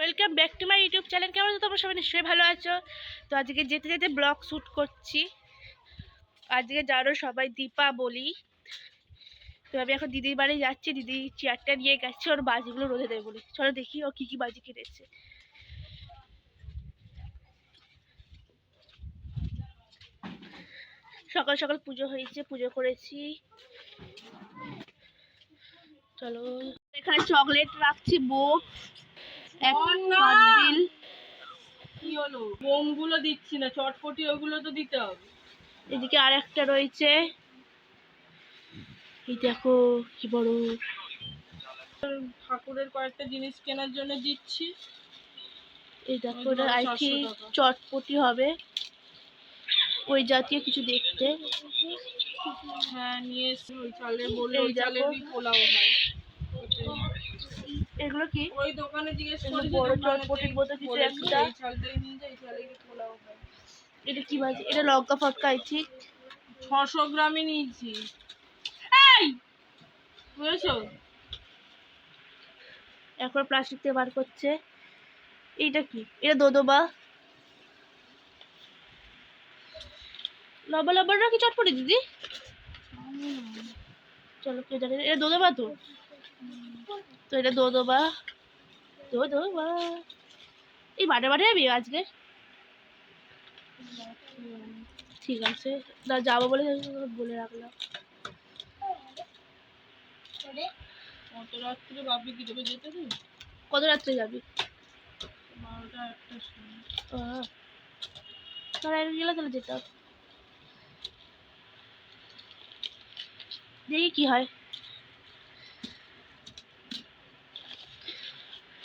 Welcome back to my YouTube channel. কেমন আছো তোমরা সবাই? নিশ্চয়ই ভালো আছো। তো আজকে যেতে যেতে ব্লগ শ্যুট করছি। আজকে জানো সবাই দীপাবলি। তো আমি এখন দিদির বাড়ি যাচ্ছি। দিদি চেয়ারটা নিয়ে গেছে ওর বাজিগুলো রোদে দেবে বলে। চলো দেখি ও কি কি বাজি কিনেছে। সকাল সকাল পুজো হয়েছে, পুজো করেছি। চলো এখানে চকলেট রাখছি, বোম দিল। কি হলো? বোমগুলো দিচ্ছি না, চটপটি ওগুলো তো দিতে হবে। এদিকে আর একটা রয়েছে, এই দেখো কি বড়। ঠাকুরের কয়েকটা জিনিস কেনার জন্য দিচ্ছি। এই দেখো আই থিঙ্ক চটপটি হবে, ওই জাতীয় কিছু দেখতে। হ্যাঁ নিয়ে এসছি। ওই চালের বললো ওই চালেরই পোলাও হয়। এগুলো কি? ওই দোকানে জিজ্ঞেস করি বড় চটপটির মতো কিছু একটা। এই চালটাই নিয়ে যাই, চালেরই পোলাও হয়। এটা কি বাজি? এটা লঙ্কা ফটকা আই থিঙ্ক 600 গ্রামই নিয়েছি। এই বুঝেছো? এখন প্লাস্টিক থেকে বার করছে। এইটা কি? এটা দোদোবা। লম্বা লম্বা না কি চটপটি দিদি? চলো কে জানে। এটা দোদোবা তো। তো এটা দোদোবা। দোদোবা এই বাটে বাটে যাবি আজকে? ঠিক আছে, না যাবো বলে বলে রাখলাম। কত রাত্রে বাপি কি দেবে যেতে দিন? কত রাত্রে যাবি? 12টা 1টার সময়। তোরা গেলে তাহলে যেতাম। দেখি কি হয়।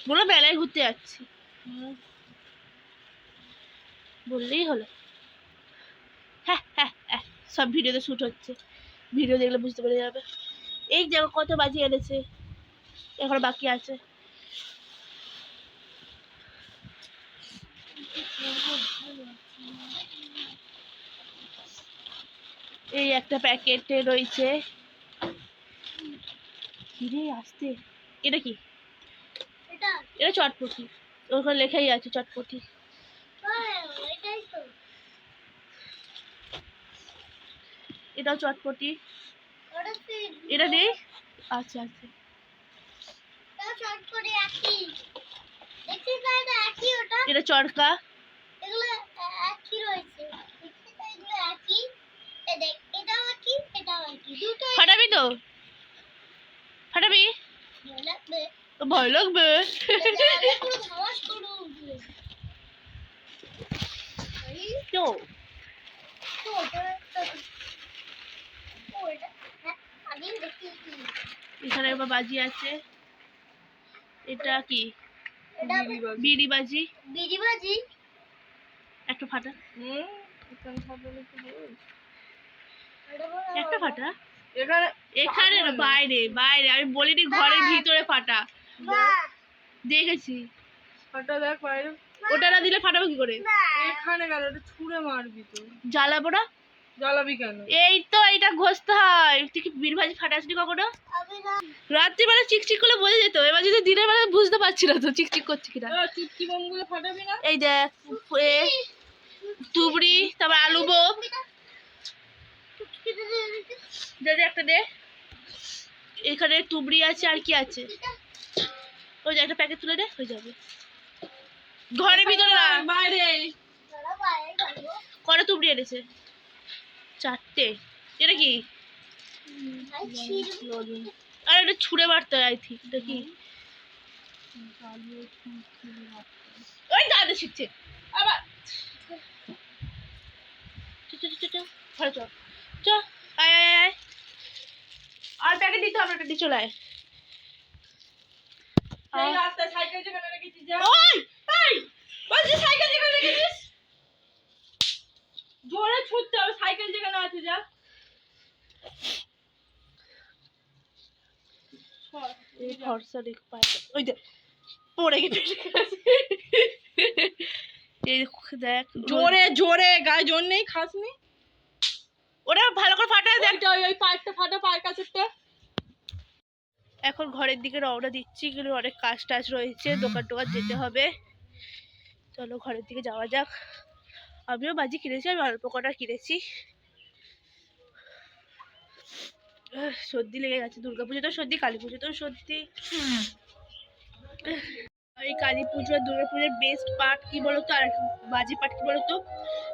বলো বেলায় ঘুরতে যাচ্ছি, বললেই হলো। হ্যাঁ হ্যাঁ হ্যাঁ, সব ভিডিওতে শ্যুট হচ্ছে, ভিডিও দেখলে বুঝতে পেরে যাবে। এই দেখো কত বাজি এনেছে, এখন বাকি আছে। এই একটা প্যাকেটে রয়েছে। কিরে আসতে, এটা কি? এটা চটপটি, ওখানে লেখাই আছে চটপটি। এটাও চটপটি, এটা নেই। আচ্ছা আচ্ছা, এটা চড়কা। ফাটাবি তো? ফাটাবি? ভয় লাগবে। তো এখানে আবার বাজি আছে। এটা কি? বিড়ি বাজি। একটা ফাটা, একটা ফাটা। এখানে না, বাইরে বাইরে, আমি বলিনি ঘরের ভিতরে ফাটা। দেখেছি ফাটা দেখ বাইরে। ওটা না দিলে ফাটাবো কি করে? এখানে গেল, ওটা ছুঁড়ে মারবি তো। জ্বালাবো না? জ্বালাবি কেন? এই তো এটা ঘষতে হয়। তুই কি বিড়ি ভাজি ফাটাসনি কখনো? রাত্রিবেলা চিকচিক করলে বোঝা যেত, এবার যদি দিনের বেলা বুঝতে পারছি না তো চিকচিক করছে কিনা। চুটকি বোমগুলো ফাটাবি না? এই দেখ তুবড়ি, তারপর আলু বোম। দে একটা দে। এখানে তুবড়ি আছে, আর কি আছে? ওই যে একটা প্যাকেট তুলে দে, হয়ে যাবে। ঘরের ভিতরে না, বাইরে। কটা তুবড়ি এনেছে? 4টে। এটা কি? আর এটা ছুঁড়ে মারতে হয় আই থিঙ্ক। এটা কি? ওই দাদা শিখছে আবার। ঘরে চ, চ, আয় আয় আয়। আর প্যাকেট দিতে হবে, এটা দিয়ে চলে আয়। এই রাস্তায় সাইকেল যেখানে রেখেছিস যা। ওই এই বলছি সাইকেল যেখানে রেখেছিস জোরে ছুটতে হবে, সাইকেল যেখানে আছে যা। এই ফর্সা দেখ পায়, ওই দেখ পড়ে গেছে। এই দেখ জোরে জোরে, গায়ে জোর নেই, খাসনি। ওটা ভালো করে ফাটায় দেখ। ওই পাইপটা ফাটা, পায়ের কাছেরটা। এখন ঘরের দিকে রওনা দিচ্ছি, কিন্তু অনেক কাজ টাজ রয়েছে, দোকান টোকান যেতে হবে। চলো ঘরের দিকে যাওয়া যাক। আমিও বাজি কিনেছি, আমি অল্প কটা কিনেছি। সর্দি লেগে গেছে, দুর্গাপুজোতেও সর্দি, কালী পুজোতেও সর্দি। এই কালী পুজো আর দুর্গা পুজোর বেস্ট পার্ট কি বলতো, আর বাজি পার্ট কি বলতো,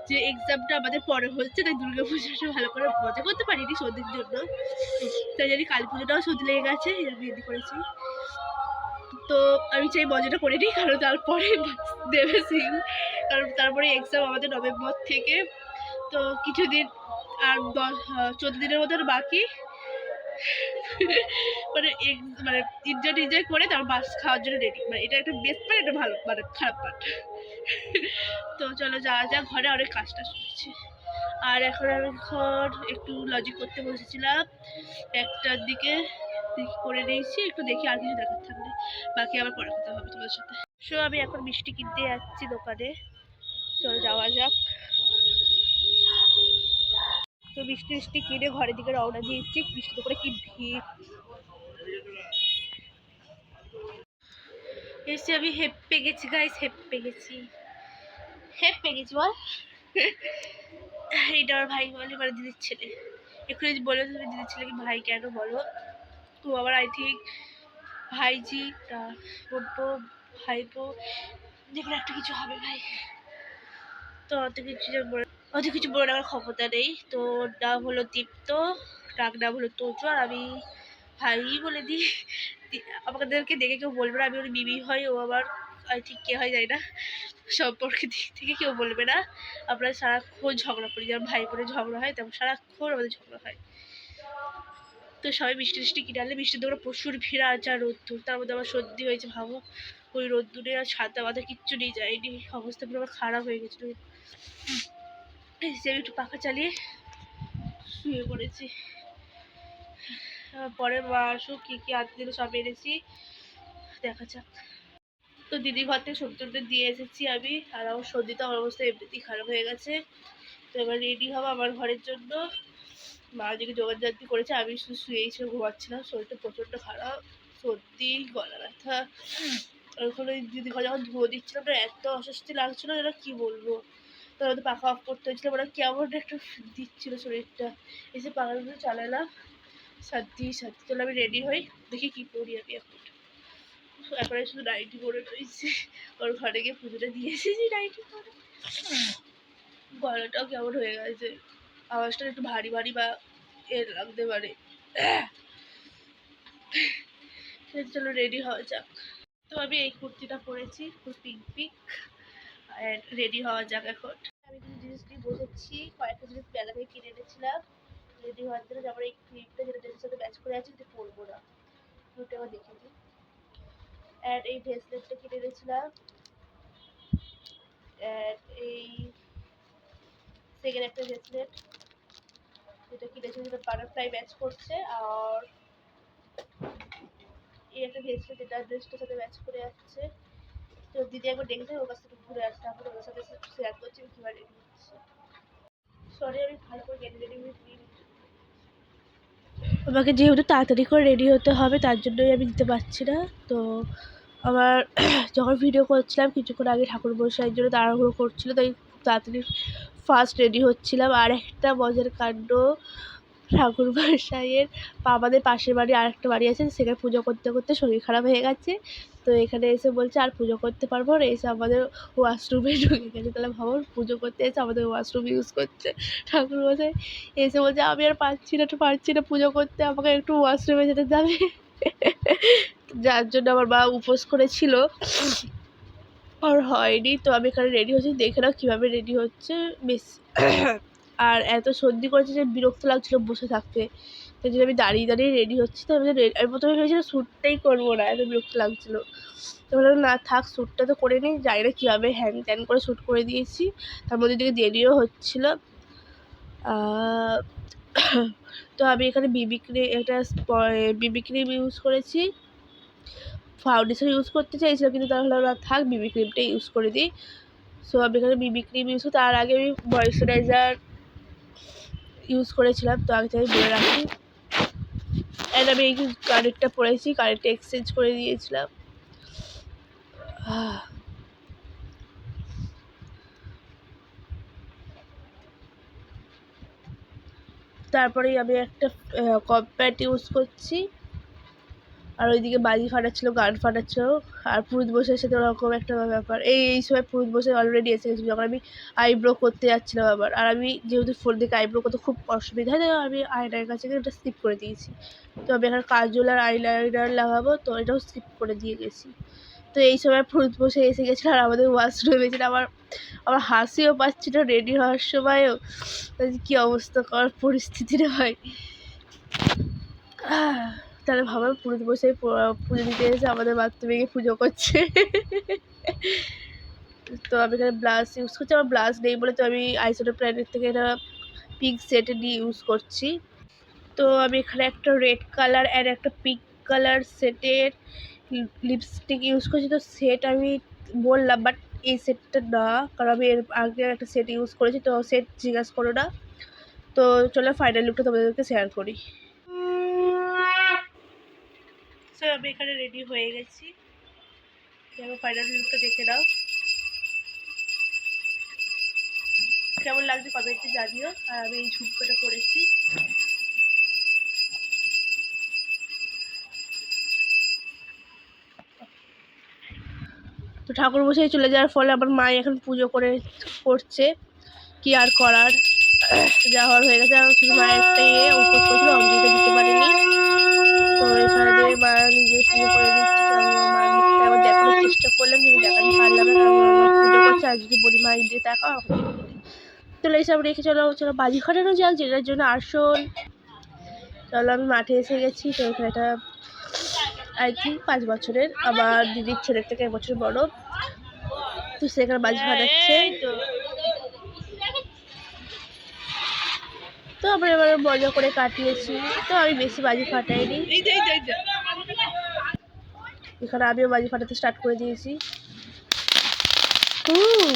যে এক্সামটা আমাদের পরে হচ্ছে, তাই দুর্গা পুজোটা ভালো করে মজা করতে পারিনি সর্দির জন্য। তাই জানি কালী পুজোটাও সর্দি লেগে গেছে, বিয়ে করেছি। তো আমি চাই মজাটা করে নিই, কারণ তারপরে দেবে সিং, কারণ তারপরে এক্সাম আমাদের নভেম্বর থেকে। তো কিছুদিন আর 14 দিনের মতো বাকি। মানে মানে এনজয় করে তারপর বাস খাওয়ার জন্য রেডি। মানে এটা একটা বেস্ট পার্ট, এটা ভালো মানে খারাপ পার্ট। তো চলো যাওয়া যাক, ঘরে অনেক কাজ টাজ করছে। আর এখন আমি একটু লজিক করতে বসেছিলাম, একটার দিকে করে নিয়েছি, একটু দেখি আর কিছু দেখার থাকলে বাকি আবার পরে কথা হবে তোমার সাথে। সো আমি এখন মিষ্টি কিনতে যাচ্ছি দোকানে, চলো যাওয়া যাক। তো মিষ্টি কিনে ঘরের দিকে রওনা দিয়েছি। মিষ্টি দোকানে কি ভিড়! এসে আমি হেঁপে গেছি গাইস, হেঁপে গেছি বল। এইটা আমার ভাই বলে, মানে দিদির ছেলে। একটু যদি বলো তুমি দিদির ছেলেকে ভাই কেন বলো? তো আবার আই থিঙ্ক ভাইজি, বোনপো, ভাইপো, যেগুলো একটা কিছু হবে ভাই। তো অত কিছু বলে নেওয়ার ক্ষমতা নেই। তো নাম হলো দীপ্ত, ডাক নাম হলো তোজো, আর আমি ভাই বলে দিই। আমাদেরকে দেখে কেউ বলবে না আমি ওর বিবি হয়, ও আবার আই থিঙ্ক কে হয় যায় না, সম্পর্কের দিক থেকে কেউ বলবে না। আমরা সারাক্ষণ ঝগড়া করি, যেমন ভাই বোনের ঝগড়া হয় তেমন সারাক্ষণ আমাদের ঝগড়া হয়। তো সবাই মিষ্টি টিষ্টি কিনে আনলে, মিষ্টির দোকানে প্রচুর ভিড়, আর যা রোদ্দুর, তার মধ্যে আমার সর্দি হয়েছে ভাবো। ওই রোদ্দুরে আর ছাতা মাথা কিচ্ছু নিয়ে যায়নি, অবস্থা পুরো আমার খারাপ হয়ে গেছিলো। আমি একটু পাখা চালিয়ে শুয়ে পড়েছি। পরে মা আসুক, কী কী আনতে দিল সব এনেছি, দেখা যাক। তো দিদি ঘর থেকে সবজি টবজি দিয়ে এসেছি আমি, আর আমার সর্দিতে আমার অবস্থা এমনিতেই খারাপ হয়ে গেছে। তো এবার রেডি হবো আমার ঘরের জন্য। মা দিকে জোগাড় করেছে, আমি শুধু শুয়েই ছিল, ঘুমাচ্ছিলাম, শরীরটা প্রচণ্ড খারাপ, সর্দি, গলা ব্যথা। ওখানে দিদি ঘর যখন ধুয়ো দিচ্ছিলাম না, এত অস্বস্তি লাগছিল যেন কি বলবো। তার মধ্যে পাখা অফ করতে হয়েছিল, মানে কেমন একটা দিচ্ছিল শরীরটা। এসে পাখাগুলো চালালাম, সর্দি চলো আমি রেডি হই, দেখি কি করি আমি এখন। এখন শুধু নাইটি পরে রয়েছি, ওর ঘরে গিয়ে পুজোটা দিয়ে এসেছি নাইটি পরে। গলাটাও কেমন হয়ে গেছে, আওয়াজটা একটু ভারী ভারী বা এর লাগতে পারে। চলো রেডি হওয়া যাক। তো আমি এই কুর্তিটা পরেছি, খুব পিঙ্ক, আর রেডি হওয়া যাক এখন। আমি কিছু জিনিস নিয়ে বসেছি, কয়েকটা জিনিস মেলা থেকে কিনে এনেছিলাম রেডি হওয়ার জন্য। যেমন এই ক্রিমটা, যেটা ড্রেসের সাথে ম্যাচ করে আছে, কিন্তু পরবো না, দুটো আবার দেখে দিই। অ্যান্ড এই ব্রেসলেটটা কিনে এনেছিলাম, অ্যান্ড এই সেকেন্ড একটা ব্রেসলেট যেটা কিনেছি, যেটা বাটারফ্লাই ম্যাচ করছে। আর এই একটা ব্রেসলেট যেটা ড্রেসটার সাথে ম্যাচ করে যাচ্ছে। তো দিদি একবার দেখেছে, ওর কাছ থেকে ঘুরে আসতে, তারপরে ওর সাথে শেয়ার করছি আমি কীভাবে রেডি হচ্ছে। সরি আমি ভালো করে রেডি হয়ে দিই। আমাকে যেহেতু তাড়াতাড়ি করে রেডি হতে হবে, তার জন্যই আমি দিতে পারছি না। তো আমার যখন ভিডিও করছিলাম কিছুক্ষণ আগে ঠাকুরমশাইয়ের জন্য তাড়াহুড়ো করছিল, তাই তাড়াতাড়ি ফার্স্ট রেডি হচ্ছিলাম। আর একটা মজার কাণ্ড, ঠাকুরমশাইয়ের আমাদের পাশের বাড়ি আরেকটা বাড়ি আছে, সেখানে পুজো করতে করতে শরীর খারাপ হয়ে গেছে। তো এখানে এসে বলছে আর পুজো করতে পারবো না, এসে আমাদের ওয়াশরুমে ঢুকে গেছে। তাহলে ভাবো, পুজো করতে এসে আমাদের ওয়াশরুম ইউজ করছে ঠাকুরমশাই। এসে বলছে আমি আর পারছি না পুজো করতে, আমাকে একটু ওয়াশরুমে যেতে যাবে। যার জন্য আমার মা উপোস করেছিল, আর হয়নি। তো আমি এখানে রেডি হচ্ছি, দেখে নাও কীভাবে রেডি হচ্ছে বেশ। আর এত সর্দি করেছে যে বিরক্ত লাগছিলো বসে থাকতে, তাই জন্য আমি দাঁড়িয়ে দাঁড়িয়ে রেডি হচ্ছি। তো আমি প্রথমে ভেবেছিলাম শ্যুটটাই করবো না, এত বিরক্ত লাগছিলো। তো বললাম না থাক, শ্যুটটা তো করে নিই, জানি না কীভাবে হ্যান ত্যান করে শ্যুট করে দিয়েছি। তার মধ্যে দিকে দেরিও হচ্ছিলো। তো আমি এখানে বিবি ক্রিম ইউজ করেছি, ফাউন্ডেশন ইউজ করতে চাইছিলাম, কিন্তু তাহলে না থাক, বিবি ক্রিমটাই ইউজ করে দিই। সো আমি এখানে বিবি ক্রিম ইউজ করি, তার আগে আমি ময়েশ্চারাইজার ইউজ করেছিলাম। তো আগে থেকে বলে রাখি, অ্যান্ড আমি এই কানেরটা পরেছি, কানেরটা এক্সচেঞ্জ করে দিয়েছিলাম। তারপরেই আমি একটা কম্প্যাক্ট ইউজ করছি, আর ওইদিকে বাজি ফাটাচ্ছিল, গান ফাটাচ্ছিল, আর পুরুত বসে সাথে ওরকম একটা ব্যাপার। এই সময় পুরুত বসে অলরেডি এসে গেছিলো যখন আমি আইব্রো করতে যাচ্ছিলাম আবার। আর আমি যেহেতু ফোন থেকে আইব্রো করতে খুব অসুবিধা হয়, তাই আমি আয়নার কাছে গিয়ে এটা স্কিপ করে দিয়েছি। তো আমি এখানে কাজল আর আইলাইনার লাগাবো, তো এটাও স্কিপ করে দিয়ে গেছি। তো এই সময় পুরুত বসে এসে গেছিলো, আর আমাদের ওয়াশরুমে ছিল। আমার হাসিও পাচ্ছিল রেডি হওয়ার সময়ও, কী অবস্থা করার পরিস্থিতি হয়। তাহলে ভাবার পুরুত বসে পুজো দিতে এসে আমাদের বাথরুমে গিয়ে পুজো করছে। তো আমি এখানে ব্লাশ ইউজ করছি, আমার ব্লাশ নেই বলে তো আমি আইশ্যাডো প্যালেট থেকে এটা পিঙ্ক সেট নিয়ে ইউজ করছি। তো আমি এখানে একটা রেড কালার আর একটা পিঙ্ক কালার সেটের লিপস্টিক ইউজ করছি। তো সেট আমি বললাম, বাট এই সেটটা না, কারণ আমি এর আগে একটা সেট ইউজ করেছি, তো সেট জিজ্ঞাসা করো না। তো চলো ফাইনাল লুকটা তোমাদেরকে শেয়ার করি। সো আমি এখানে রেডি হয়ে গেছি, এবার ফাইনাল লুকটা দেখে নাও কেমন লাগছে কমেন্টে জানিও। আর আমি এই ঝুমকোটা পরেছি। তো ঠাকুর বসে চলে যাওয়ার ফলে আমার মা এখন পুজো করছে, কি আর করার, যা হওয়ার হয়ে গেছে। আর শুধু মায়ের একটা উপোস করছিল, অঞ্জলিটা দিতে পারিনি। তো এখানে দিয়ে মা নিজে পুজো করে দিচ্ছে। তো আমি মার মুখটা আবার দেখানোর চেষ্টা করলাম, কিন্তু দেখাতে পারলাম না, কারণ মা পুজো করছে। আর যদি বলি মা দিয়ে তাকাও, তো এইসব রেখে চলো বাজি ফাটানো যাক, যেটার জন্য আসল। চলো আমি মাঠে এসে গেছি। তো এখানে একটা আই থিঙ্ক 5 বছরের আমার দিদির ছেলের থেকে 1 বছর বড়, তো সেখানে বাজি ফাটাচ্ছে। তো আমরা এবার মজা করে কাটিয়েছি। তো আমি বেশি বাজি ফাটাইনি, এখানে আমিও বাজি ফাটাতে স্টার্ট করে দিয়েছি।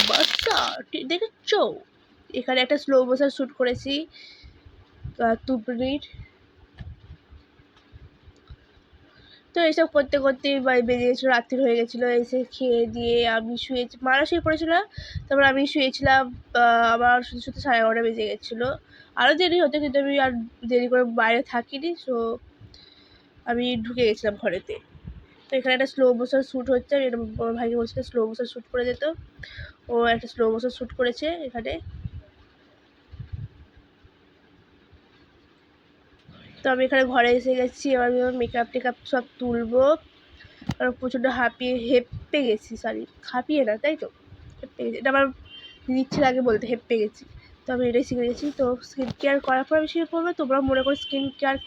বাচ্চা দেখেছো, এখানে একটা স্লো মোশন শ্যুট করেছি 2 মিনিট। তো এইসব করতে করতে বেজে গেছিলো, রাত্রি হয়ে গেছিলো। এসে খেয়ে দিয়ে আমি শুয়েছি, মারা শুয়ে পড়েছিল, তারপর আমি শুয়েছিলাম। আমার শুধু শুধু 11:30 বেজে গেছিলো। আরও দেরি হতো, কিন্তু আমি আর দেরি করে বাইরে থাকিনি, সো আমি ঢুকে গেছিলাম ঘরেতে। তো এখানে একটা স্লো মোশন শ্যুট হচ্ছে, আমি এটা ভাইকে বলছিলাম স্লো মোশন শ্যুট করে দিত, ও একটা স্লো মোশন শ্যুট করেছে এখানে। তো আমি এখানে ঘরে এসে গেছি, এবার আমি মেকআপ টেকআপ সব তুলবো। আর প্রচণ্ড হেঁপে গেছি, হাঁপিয়ে না, তাই তো হেঁপে গেছি। এটা আমার ইচ্ছে লাগে বলতে, হেঁপে গেছি। তো আমি এটাই শিখে গেছি। তো স্কিন কেয়ার করার পর আমি শুয়ে পড়বো। তোমরা মনে করো স্কিন কেয়ার